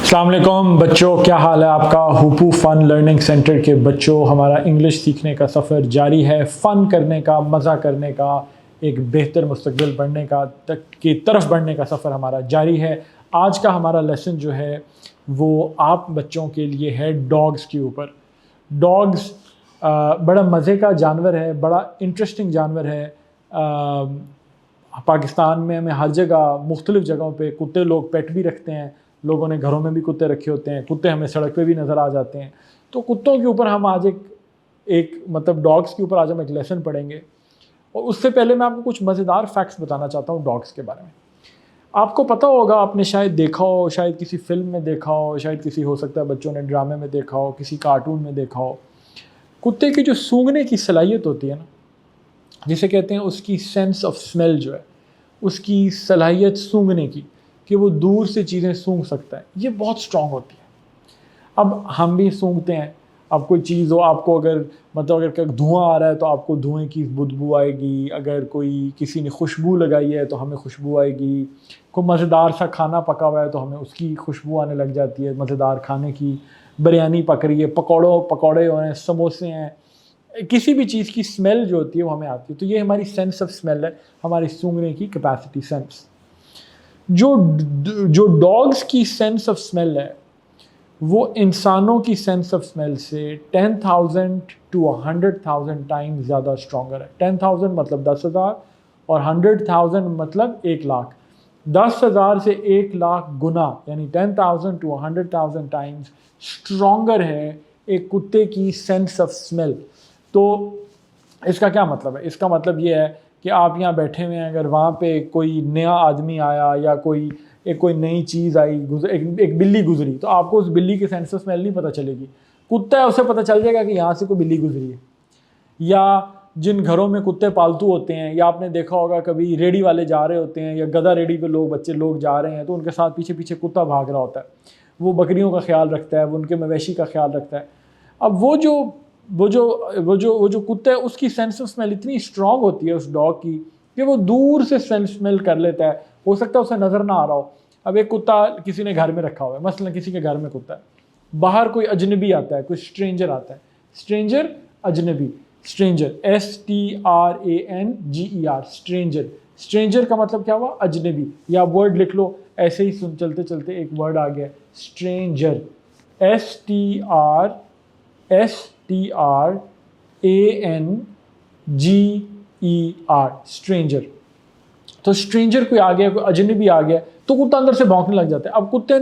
अस्सलाम वालेकुम बच्चों, क्या हाल है आपका। हुपू फ़न लर्निंग सेंटर के बच्चों, हमारा इंग्लिश सीखने का सफ़र जारी है। फ़न करने का, मज़ा करने का, एक बेहतर मुस्तकबिल बनने का तक की तरफ बढ़ने का सफ़र हमारा जारी है। आज का हमारा लेसन जो है वो आप बच्चों के लिए है डॉग्स के ऊपर। डॉग्स बड़ा मज़े का जानवर है, बड़ा इंटरेस्टिंग जानवर है। पाकिस्तान में हमें हर जगह मुख्तलिफ़ जगहों पे कुत्ते लोग पेट भी रखते हैं। लोगों ने घरों में भी कुत्ते रखे होते हैं, कुत्ते हमें सड़क पे भी नज़र आ जाते हैं। तो कुत्तों के ऊपर हम आज एक मतलब डॉग्स के ऊपर आज हम एक लेसन पढ़ेंगे। और उससे पहले मैं आपको कुछ मज़ेदार फैक्ट्स बताना चाहता हूँ डॉग्स के बारे में। आपको पता होगा, आपने शायद देखा हो, शायद किसी फिल्म में देखा हो, शायद किसी हो सकता है बच्चों ने ड्रामे में देखा हो, किसी कार्टून में देखा हो। कुत्ते की जो सूंघने की सलाहियत होती है ना, जिसे कहते हैं उसकी सेंस ऑफ स्मेल जो है, उसकी सलाहियत सूंघने की, कि वो दूर से चीज़ें सूंघ सकता है, ये बहुत स्ट्रांग होती है। अब हम भी सूंघते हैं। अब कोई चीज़ हो, आपको अगर मतलब अगर धुआं आ रहा है तो आपको धुएं की बदबू आएगी। अगर कोई किसी ने खुशबू लगाई है तो हमें खुशबू आएगी। कोई मज़ेदार सा खाना पका हुआ है तो हमें उसकी खुशबू आने लग जाती है, मज़ेदार खाने की। बिरयानी पक रही है, पकौड़े हो रहे हैं, समोसे हैं, किसी भी चीज़ की स्मेल जो होती है वो हमें आती है। तो ये हमारी सेंस ऑफ स्मेल है, हमारी सूंघने की कैपेसिटी, सेंस। जो जो डॉग्स की सेंस ऑफ स्मेल है वो इंसानों की सेंस ऑफ स्मेल से 10,000 to 100,000 टाइम्स ज़्यादा स्ट्रॉन्गर है। 10,000 मतलब 10,000 और 100,000 मतलब 1,00,000। 10,000 से 1,00,000 गुना, यानी 10,000 to 100,000 टाइम्स स्ट्रॉन्गर है एक कुत्ते की सेंस ऑफ स्मेल। तो इसका क्या मतलब है? इसका मतलब ये है कि आप यहाँ बैठे हुए हैं, अगर वहाँ पे कोई नया आदमी आया या कोई नई चीज़ आई, एक बिल्ली गुजरी, तो आपको उस बिल्ली के सेंस ऑफ स्मेल नहीं पता चलेगी। कुत्ता है, उसे पता चल जाएगा कि यहाँ से कोई बिल्ली गुजरी है। या जिन घरों में कुत्ते पालतू होते हैं, या आपने देखा होगा कभी रेडी वाले जा रहे होते हैं या गधा रेडी पे बच्चे लोग जा रहे हैं, तो उनके साथ पीछे पीछे कुत्ता भाग रहा होता है। वो बकरियों का ख्याल रखता है, वो उनके मवेशी का ख्याल रखता है। अब वो जो कुत्ता है, उसकी सेंस ऑफ स्मेल इतनी स्ट्रांग होती है उस डॉग की कि वो दूर से स्मेल कर लेता है। हो सकता है उसे नज़र ना आ रहा हो। अब एक कुत्ता किसी ने घर में रखा हुआ है, मसलन किसी के घर में कुत्ता है, बाहर कोई अजनबी आता है, कोई स्ट्रेंजर आता है। स्ट्रेंजर, अजनबी, स्ट्रेंजर, STRANGER, स्ट्रेंजर। स्ट्रेंजर का मतलब क्या हुआ? अजनबी। या वर्ड लिख लो, ऐसे ही सुन चलते चलते एक वर्ड आ गया, स्ट्रेंजर। STRANGER, stranger. तो स्ट्रेंजर कोई आ गया, कोई अजनबी आ गया, तो कुत्ता अंदर से भौंकने लग जाता है। अब कुत्ते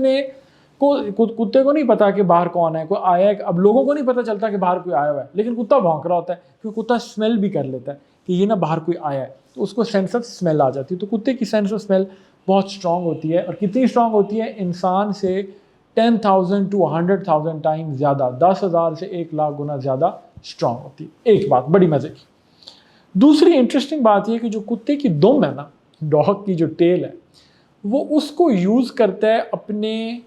को नहीं पता कि बाहर कौन है, कोई आया है। अब लोगों को नहीं पता चलता कि बाहर कोई आया हुआ है, लेकिन कुत्ता भौंक रहा होता है, क्योंकि कुत्ता स्मेल भी कर लेता है कि ये ना बाहर कोई आया है, तो उसको सेंस ऑफ स्मेल आ जाती है। तो कुत्ते की सेंस ऑफ स्मेल बहुत स्ट्रांग होती है। और कितनी स्ट्रांग होती है? इंसान से 10,000 to 100,000 टाइम ज़्यादा, 10,000 से 1,00,000 गुना ज़्यादा स्ट्रांग होती है। एक बात बड़ी मज़े की। दूसरी इंटरेस्टिंग बात यह कि जो कुत्ते की दुम है ना, डॉग की जो टेल है, वो उसको यूज़ करता है अपने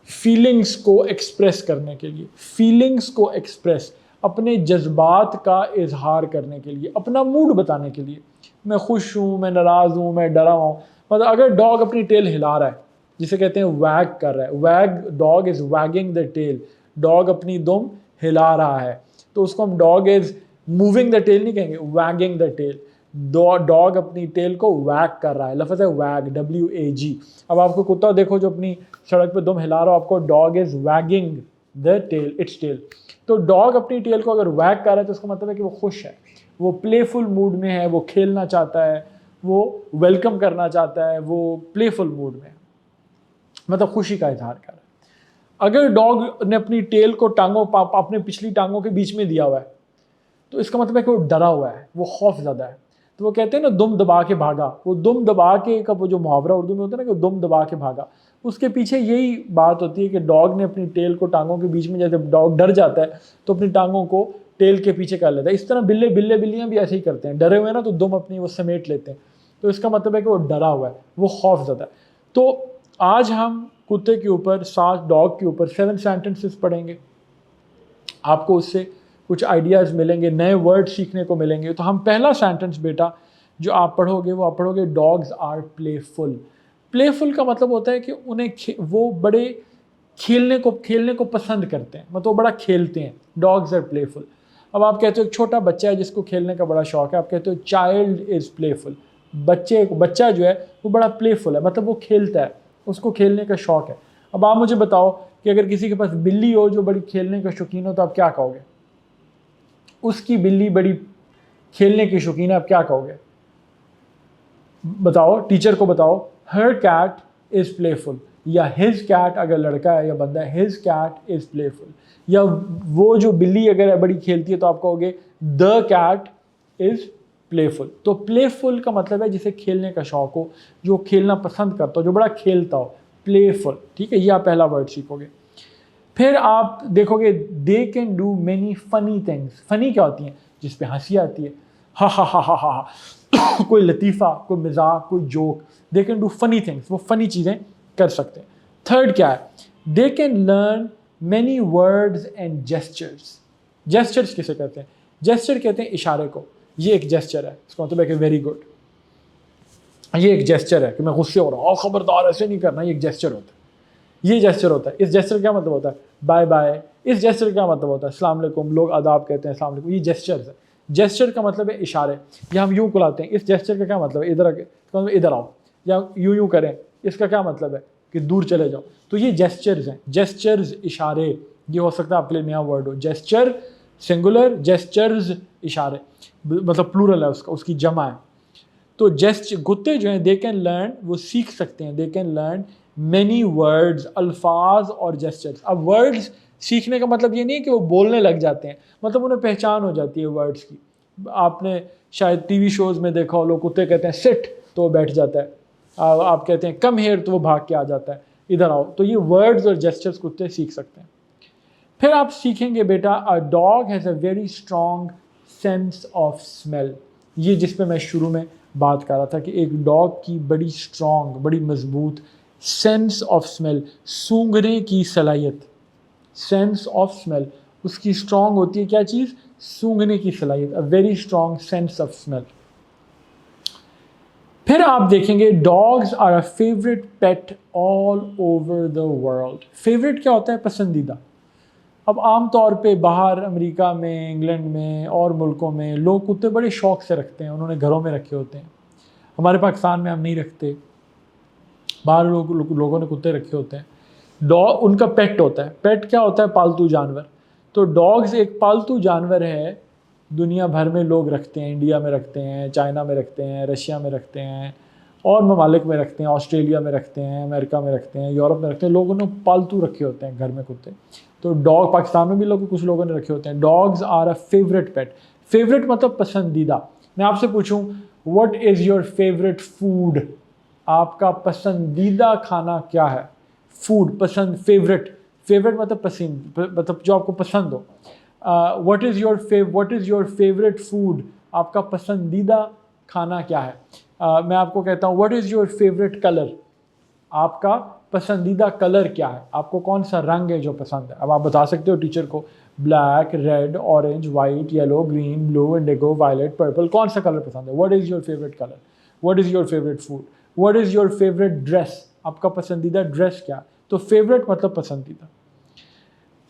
फीलिंग्स को एक्सप्रेस करने के लिए। फीलिंग्स को एक्सप्रेस, अपने जज्बात का इजहार करने के लिए, अपना मूड बताने के लिए। मैं खुश हूँ, मैं नाराज़ हूँ, मैं डरा हूँ। मतलब अगर डॉग अपनी टेल हिला रहा है, जिसे कहते हैं वैग कर रहा है, wag, dog is wagging the tail, dog अपनी दुम हिला रहा है, तो उसको हम dog is moving the tail नहीं कहेंगे, वैगिंग द टेल। डॉग अपनी टेल को वैग कर रहा है, लफ्ज़ है वैग, WAG। अब आपको कुत्ता देखो जो अपनी सड़क पे दुम हिला रहा हो, आपको dog is wagging the tail, it's tail. तो डॉग अपनी टेल को अगर वैग कर रहा है तो उसका मतलब है कि वो खुश है, वो प्लेफुल मूड में है, वो खेलना चाहता है, वो वेलकम करना चाहता है, वो प्लेफुल मूड में है, मतलब खुशी का इजहार कर रहा है। अगर डॉग ने अपनी टेल को अपने पिछली टांगों के बीच में दिया हुआ है, तो इसका मतलब है कि वो डरा हुआ है, वो खौफ ज़्यादा है। तो वो कहते हैं ना, दुम दबा के भागा। वो दुम दबा के का वो जो मुहावरा उर्दू में होता है ना कि दुम दबा के भागा, उसके पीछे यही बात होती है कि डॉग ने अपनी टेल को टांगों के बीच में, जैसे डॉग डर जाता है तो अपनी टांगों को टेल के पीछे कर लेता है। इस तरह बिल्लियाँ भी ऐसे ही करते हैं, डरे हुए हैं ना तो दुम अपनी वो समेट लेते हैं। तो इसका मतलब है कि वो डरा हुआ है, वो खौफ ज़्यादा है। तो आज हम कुत्ते के ऊपर, डॉग के ऊपर 7 सेंटेंसेस पढ़ेंगे। आपको उससे कुछ आइडियाज़ मिलेंगे, नए वर्ड सीखने को मिलेंगे। तो हम पहला सेंटेंस बेटा जो आप पढ़ोगे, वो आप पढ़ोगे डॉग्स आर प्लेफुल। प्लेफुल का मतलब होता है कि वो बड़े खेलने को पसंद करते हैं, मतलब वो बड़ा खेलते हैं। Dogs are playful. अब आप कहते हो एक छोटा बच्चा है जिसको खेलने का बड़ा शौक है, आप कहते हो चाइल्ड इज़ प्लेफुल। बच्चा जो है वो बड़ा प्लेफुल है, मतलब वो खेलता है, उसको खेलने का शौक है। अब आप मुझे बताओ कि अगर किसी के पास बिल्ली हो जो बड़ी खेलने का शौकीन हो तो आप क्या कहोगे? उसकी बिल्ली बड़ी खेलने की शौकीन है, आप क्या कहोगे? बताओ, टीचर को बताओ, हर कैट इज़ प्लेफुल, या हिज कैट अगर लड़का है या बंदा है, हिज कैट इज़ प्लेफुल। या वो जो बिल्ली अगर बड़ी खेलती है तो आप कहोगे द कैट इज़ प्लेफुल। तो प्लेफुल का मतलब है जिसे खेलने का शौक हो, जो खेलना पसंद करता हो, जो बड़ा खेलता हो, प्लेफुल। ठीक है, ये आप पहला वर्ड सीखोगे। फिर आप देखोगे they can do many funny things. Funny क्या होती हैं? जिस पे हंसी आती है, हा हा हा हा हा कोई लतीफ़ा, कोई मजाक, कोई joke. They can do funny things, वो फनी चीज़ें कर सकते हैं। थर्ड क्या है? They can learn many words and gestures. Gestures किसे कहते हैं? जेस्चर कहते हैं इशारे को। ये एक जेस्चर है, इसका मतलब है कि वेरी गुड, ये एक जेस्चर है कि मैं गुस्से हो रहा हूँ, खबरदार ऐसे नहीं करना, ये एक जेस्चर होता है। ये जेस्चर होता है। इस जेस्चर का क्या मतलब होता है? Bye bye. इस जेस्चर का क्या मतलब होता है? अस्सलाम वालेकुम, लोग आदाब कहते हैं अस्सलाम वालेकुम। ये जेस्चर्स है। जेस्चर का मतलब है इशारे, या हम यूँ बुलाते हैं। इस जेस्चर का क्या मतलब है? इधर आओ, या यूँ करें, इसका क्या मतलब है? कि दूर चले जाओ। तो ये जेस्चर्स हैं। जेस्चर्स, इशारे, ये हो सकता है आपके लिए नया वर्ड हो। जेस्चर सिंगुलर, जेस्चर्स इशारे, मतलब प्लूरल है उसका, उसकी जमा है। तो कुत्ते जो हैं दे कैन लर्न, वो सीख सकते हैं, they can learn many words, अल्फाज और जेस्चर्स। अब वर्ड्स सीखने का मतलब ये नहीं है कि वो बोलने लग जाते हैं, मतलब उन्हें पहचान हो जाती है वर्ड्स की। आपने शायद टीवी शोज़ में देखा हो, लोग कुत्ते कहते हैं सिट तो वो बैठ जाता है, आप कहते हैं कम हेयर तो वो भाग के आ जाता है, इधर आओ। तो ये वर्ड्स और जेस्चर्स कुत्ते सीख सकते हैं। फिर आप सीखेंगे बेटा a dog has a very strong sense of smell. ये जिस पे मैं शुरू में बात कर रहा था कि एक डॉग की बड़ी स्ट्रॉन्ग, बड़ी मजबूत सेंस ऑफ स्मेल, सूंघने की सलाहियत। सेंस ऑफ स्मेल, उसकी स्ट्रॉन्ग होती है क्या चीज़? सूंघने की सलाहियत, a very strong sense of smell. फिर आप देखेंगे dogs are a favourite pet all over the world. Favourite क्या होता है? पसंदीदा। अब आम तौर पे बाहर अमेरिका में, इंग्लैंड में और मुल्कों में लोग कुत्ते बड़े शौक से रखते हैं, उन्होंने घरों में रखे होते हैं। हमारे पाकिस्तान में हम नहीं रखते, बाहर लोगों ने कुत्ते रखे होते हैं। डॉग उनका पेट होता है। पेट क्या होता है? पालतू जानवर। तो डॉग्स एक पालतू जानवर है, दुनिया भर में लोग रखते हैं। इंडिया में रखते हैं, चाइना में रखते हैं, रशिया में रखते हैं, और ममालिक में रखते हैं, ऑस्ट्रेलिया में रखते हैं, अमेरिका में रखते हैं, यूरोप में रखते हैं। लोगों ने पालतू रखे होते हैं घर में कुत्ते। तो डॉग पाकिस्तान में भी कुछ लोगों ने रखे होते हैं। Dogs are a favourite pet. Favourite मतलब पसंदीदा। मैं आपसे पूछूं what is your favourite food? आपका पसंदीदा खाना क्या है? फूड, पसंद, फेवरेट। फेवरेट मतलब पसंद, मतलब जो आपको पसंद हो। What is your favourite food? आपका पसंदीदा खाना क्या है? मैं आपको कहता हूँ what is your favourite colour? आपका पसंदीदा कलर क्या है? आपको कौन सा रंग है जो पसंद है? अब आप बता सकते हो टीचर को, black, red, orange, white, yellow, green, blue, indigo, violet, purple, कौन सा कलर पसंद है? What is your favourite colour? What is your favourite food? What is your favourite dress? आपका पसंदीदा ड्रेस क्या? तो फेवरेट मतलब पसंदीदा।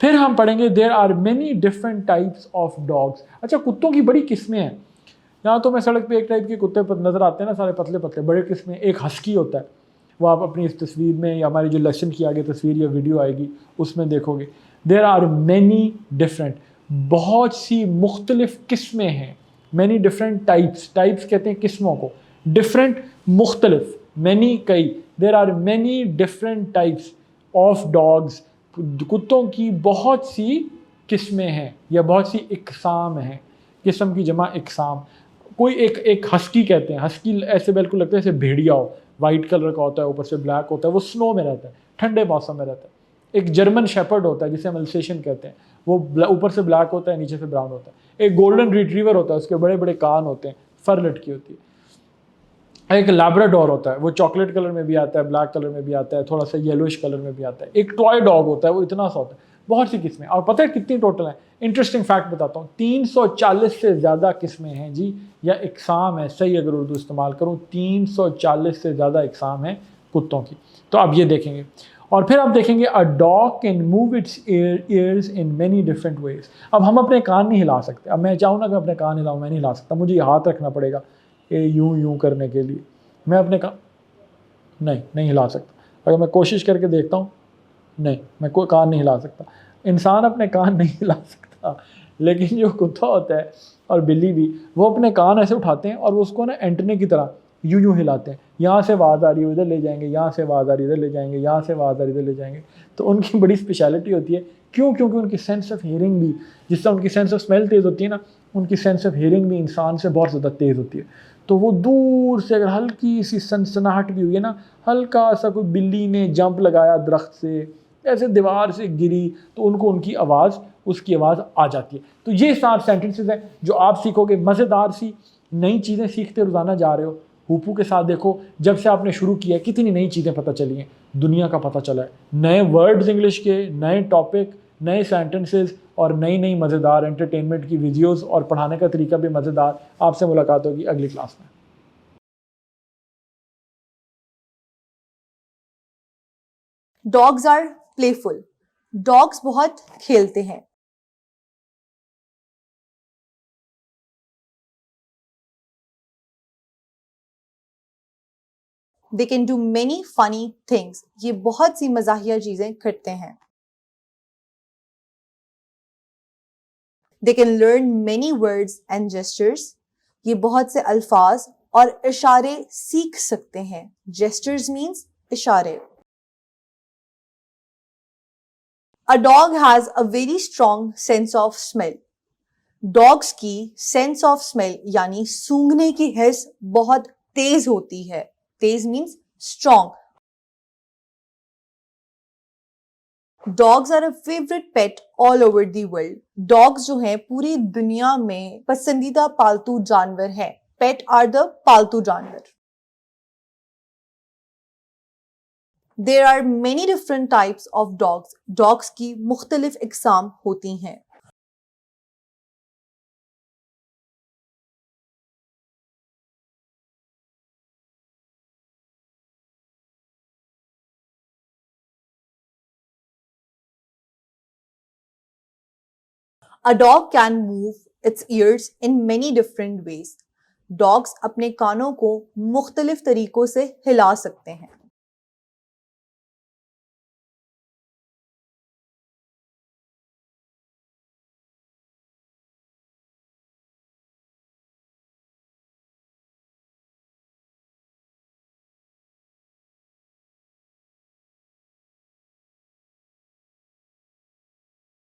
फिर हम पढ़ेंगे there are many different types of dogs. अच्छा, कुत्तों की बड़ी किस्में हैं। यहाँ तो मैं सड़क पे एक टाइप के कुत्ते नज़र आते हैं ना, सारे पतले पतले, बड़े किस्में। एक हस्की होता है, वो आप अपनी इस तस्वीर में या हमारी जो लेसन की आगे तस्वीर या वीडियो आएगी उसमें देखोगे। देयर आर मैनी डिफरेंट, बहुत सी मुख्तलिफ किस्में हैं। मैनी डिफरेंट टाइप्स, टाइप्स कहते हैं किस्मों को, डिफरेंट मुख्तलिफ, मैनी कई। There are many different types of dogs. कुत्तों की बहुत सी किस्में हैं या बहुत सी इकसाम हैं। किस्म की जमा इकसाम। कोई एक हस्की कहते हैं, हस्की ऐसे बिल्कुल लगता है जैसे भेड़िया हो, वाइट कलर का होता है, ऊपर से ब्लैक होता है, वो स्नो में रहता है, ठंडे मौसम में रहता है। एक जर्मन शेपर्ड होता है जिसे हम अल्सेशियन कहते हैं, वो ऊपर से ब्लैक होता है, नीचे से ब्राउन होता है। एक गोल्डन रिट्रीवर होता है, उसके बड़े बड़े कान होते हैं, फर लटकी होती है। एक लैब्राडोर होता है, वो चॉकलेट कलर में भी आता है, ब्लैक कलर में भी आता है, थोड़ा सा येलोइश कलर में भी आता है। एक टॉय डॉग होता है, वो इतना सा होता है। बहुत सी किस्में। और पता है कितनी टोटल है? इंटरेस्टिंग फैक्ट बताता हूँ, 340 से ज़्यादा किस्में हैं जी, या इकसाम है, सही अगर उर्दू इस्तेमाल करूँ, 340 से ज़्यादा इकसाम है कुत्तों की। तो आप ये देखेंगे। और फिर आप देखेंगे a dog can move it's years in many different ways. अब हम अपने कान नहीं हिला सकते। अब मैं चाहूँ ना कि अपने कान हिलाऊँ, मैं नहीं हिला सकता, मुझे हाथ रखना पड़ेगा ये यूं यूं करने के लिए। मैं अपने कान नहीं हिला सकता। अगर मैं कोशिश करके देखता हूँ, नहीं, मैं कोई कान नहीं हिला सकता। इंसान अपने कान नहीं हिला सकता, लेकिन जो कुत्ता होता है और बिल्ली भी, वो अपने कान ऐसे उठाते हैं और वो उसको ना एंटने की तरह यूं यूं हिलाते हैं। यहाँ से आवाज़ आ रही है उधर ले जाएंगे, यहाँ से आवाज़ आ रही है इधर ले जाएंगे, यहाँ से आवाज़ आ रही है इधर ले जाएंगे। तो उनकी बड़ी स्पेशलिटी होती है। क्यों? क्योंकि उनकी सेंस ऑफ हियरिंग भी, जिस तरह उनकी सेंस ऑफ स्मेल तेज़ होती है ना, उनकी सेंस ऑफ हियरिंग भी इंसान से बहुत ज़्यादा तेज़ होती है। तो वो दूर से अगर हल्की सी सनसनाहट भी हुई है ना, हल्का सा कोई बिल्ली ने जंप लगाया दरख्त से, ऐसे दीवार से गिरी, तो उनको उनकी आवाज़, उसकी आवाज़ आ जाती है। तो ये 7 सेंटेंसेस हैं जो आप सीखोगे। मज़ेदार सी नई चीज़ें सीखते रोज़ाना जा रहे हो। हूपू के साथ देखो, जब से आपने शुरू किया कितनी नई चीज़ें पता चली हैं, दुनिया का पता चला है, नए वर्ड्स इंग्लिश के, नए टॉपिक, नए सेंटेंसेस और नई नई मज़ेदार एंटरटेनमेंट की वीडियोस, और पढ़ाने का तरीका भी मज़ेदार। आपसे मुलाकात होगी अगली क्लास में। Dogs are playful. डॉग्स बहुत खेलते हैं। They can do many funny things. ये बहुत सी मजाहिया चीजें करते हैं। They can learn many words and gestures. ये बहुत से अल्फाज और इशारे सीख सकते हैं। जेस्चर्स मीन्स इशारे। A dog has a very strong sense of smell. Dogs की सेंस ऑफ स्मेल यानी सूंघने की हिस बहुत तेज होती है। तेज means strong. Dogs are a favourite pet all over the world. Dogs जो हैं पूरी दुनिया में पसंदीदा पालतू जानवर हैं। पेट आर द पालतू जानवर। There are many different types of dogs. Dogs की मुख्तलिफ इकसाम होती हैं। A dog can move its ears in many different ways. Dogs अपने कानों को मुख्तलिफ तरीकों से हिला सकते हैं।